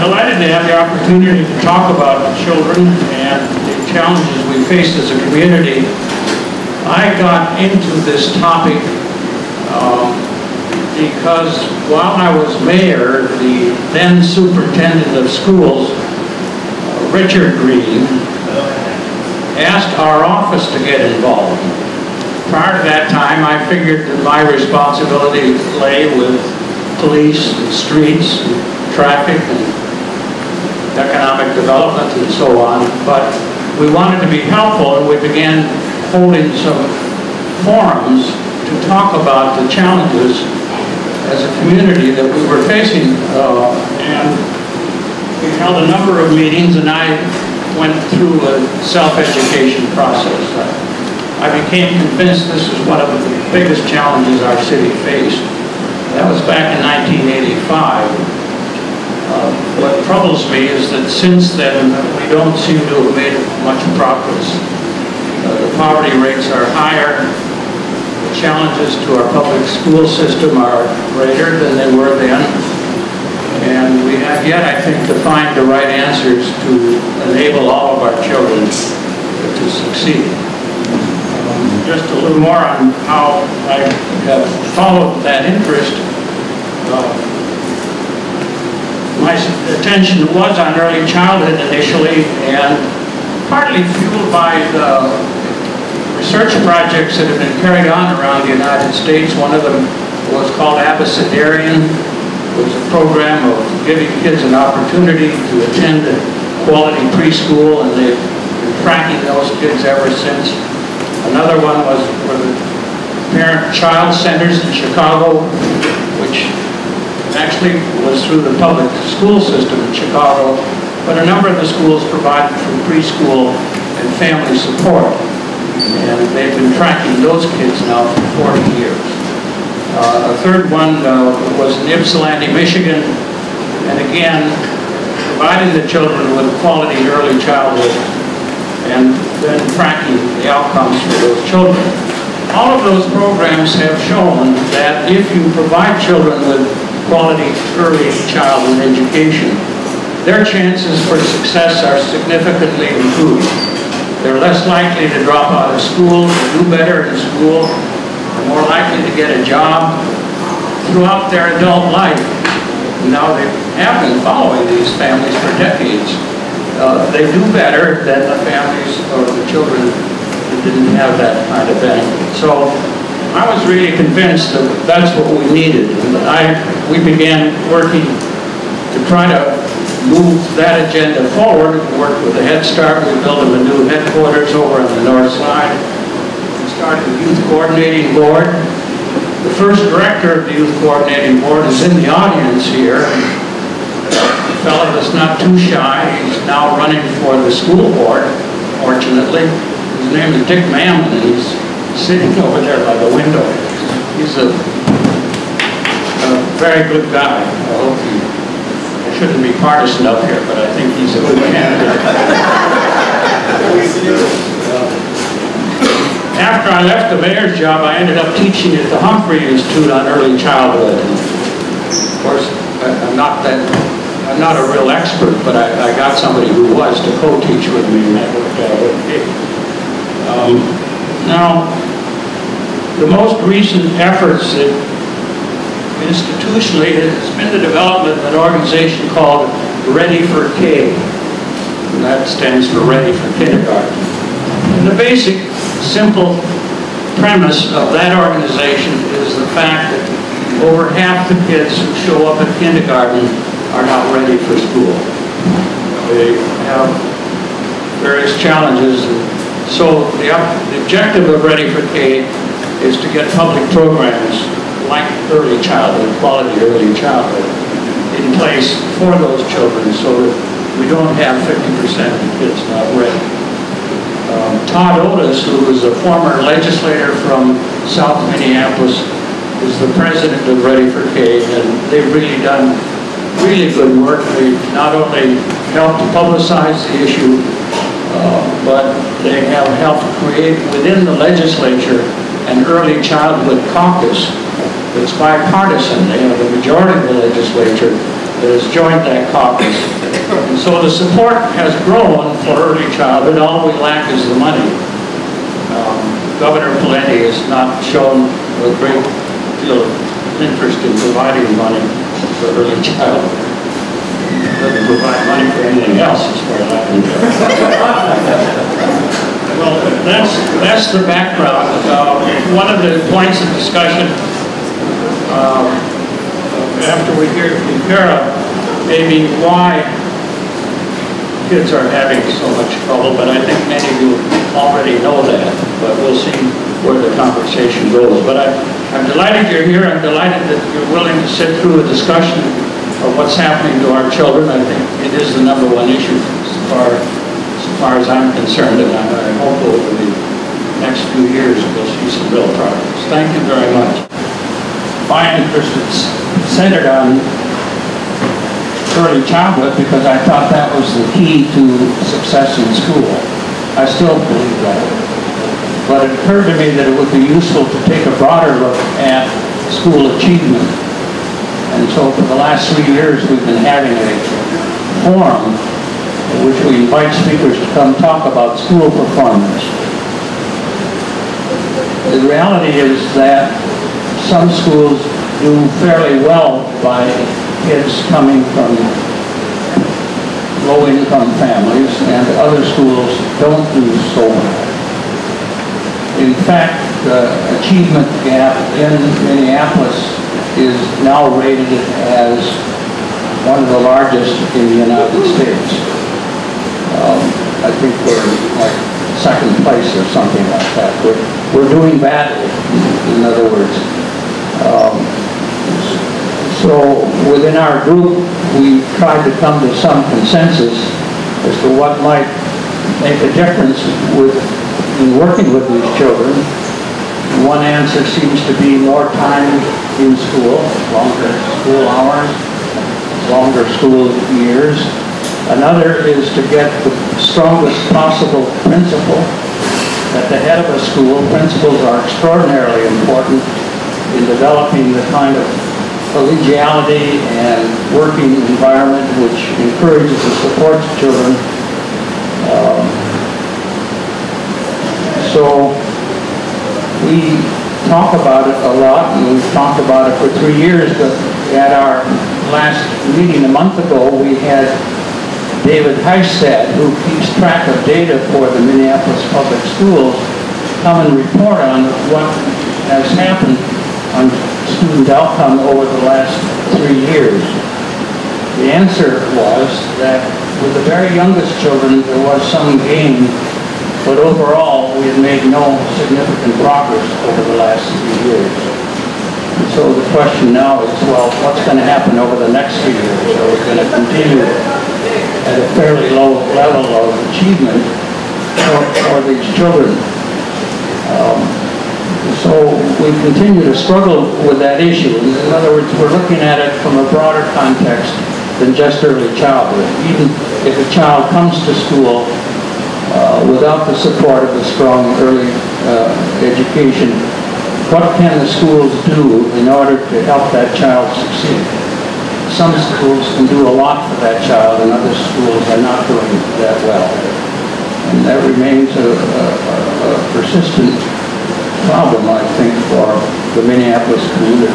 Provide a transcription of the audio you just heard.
delighted to have the opportunity to talk about children and the challenges we face as a community. I got into this topic because while I was mayor, the then superintendent of schools, Richard Green, asked our office to get involved. Prior to that time, I figured that my responsibility lay with police and streets and traffic and economic development and so on, but we wanted to be helpful, and we began holding some forums to talk about the challenges as a community that we were facing, and we held a number of meetings, and I went through a self-education process. I became convinced this is one of the biggest challenges our city faced. That was back in 1985. What troubles me is that since then we don't seem to have made much progress. The poverty rates are higher. The challenges to our public school system are greater than they were then. And we have yet, I think, to find the right answers to enable all of our children to succeed. Just a little more on how I have followed that interest. My attention was on early childhood initially, and partly fueled by the research projects that have been carried on around the United States. One of them was called Abecedarian. It was a program of giving kids an opportunity to attend a quality preschool, and they've been tracking those kids ever since. Another one was for the parent-child centers in Chicago, which actually was through the public school system in Chicago, but a number of the schools provided for preschool and family support, and they've been tracking those kids now for 40 years. A third one was in Ypsilanti, Michigan, and again, providing the children with quality early childhood and then tracking the outcomes for those children. All of those programs have shown that if you provide children with quality early childhood education, their chances for success are significantly improved. They're less likely to drop out of school, to do better in school, they're more likely to get a job throughout their adult life. Now, they have been following these families for decades. They do better than the families or the children that didn't have that kind of benefit. So I was really convinced that that's what we needed. And we began working to try to move that agenda forward. We worked with the Head Start. We built them a new headquarters over on the north side. We started the Youth Coordinating Board. The first director of the Youth Coordinating Board is in the audience here. A fellow that's not too shy. He's now running for the school board, fortunately. His name is Dick Mammon, and he's sitting over there by the window. He's a very good guy. I shouldn't be partisan up here, but I think he's a good candidate. After I left the mayor's job, I ended up teaching at the Humphrey Institute on early childhood. And of course, I'm not a real expert, but I got somebody who was to co-teach with me, and that worked out okay. Now, the most recent efforts that institutionally has been the development of an organization called Ready for K, and that stands for Ready for Kindergarten. And the basic, simple premise of that organization is the fact that over half the kids who show up at kindergarten are not ready for school. They have various challenges. So the objective of Ready for K is to get public programs like early childhood, quality early childhood, in place for those children so that we don't have 50% of the kids not ready. Todd Otis, who is a former legislator from South Minneapolis, is the president of Ready for K, and they've really done really good work. They've not only helped publicize the issue, but they have helped create within the legislature an early childhood caucus that's bipartisan. They have the majority of the legislature that has joined that caucus. And so the support has grown for early childhood. All we lack is the money. Governor Pawlenty has not shown a great deal of interest in providing money for early childhood. He doesn't provide money for anything else as far as I can tell. Well, that's the background. One of the points of discussion after we hear from Kara, maybe why kids are having so much trouble, but I think many of you already know that, but we'll see where the conversation goes. But I'm delighted you're here. I'm delighted that you're willing to sit through a discussion of what's happening to our children. I think it is the #1 issue as far as I'm concerned, and I hope over the next few years we'll see some real progress. Thank you very much. My interest is centered on early childhood because I thought that was the key to success in school. I still believe that. But it occurred to me that it would be useful to take a broader look at school achievement. And so for the last 3 years we've been having a forum in which we invite speakers to come talk about school performance. The reality is that some schools do fairly well by kids coming from low-income families, and other schools don't do so well. In fact, the achievement gap in Minneapolis is now rated as one of the largest in the United States. I think we're like second place or something like that. We're doing badly, in other words. So within our group, we tried to come to some consensus as to what might make a difference in working with these children. One answer seems to be more time in school, longer school hours, longer school years. Another is to get the strongest possible principal at the head of a school. Principals are extraordinarily important in developing the kind of collegiality and working environment which encourages and supports children. So we talk about it a lot, and we've talked about it for 3 years, but at our last meeting a month ago, we had David Heistad, who keeps track of data for the Minneapolis Public Schools, come and report on what has happened on student outcome over the last 3 years. The answer was that with the very youngest children, there was some gain, but overall, we have made no significant progress over the last 3 years. And so the question now is, well, what's going to happen over the next few years? Are we going to continue at a fairly low level of achievement for these children? So we continue to struggle with that issue. In other words, we're looking at it from a broader context than just early childhood. Even if a child comes to school without the support of a strong early education, what can the schools do in order to help that child succeed? Some schools can do a lot for that child, and other schools are not doing that well. And that remains a persistent problem, I think, for the Minneapolis community.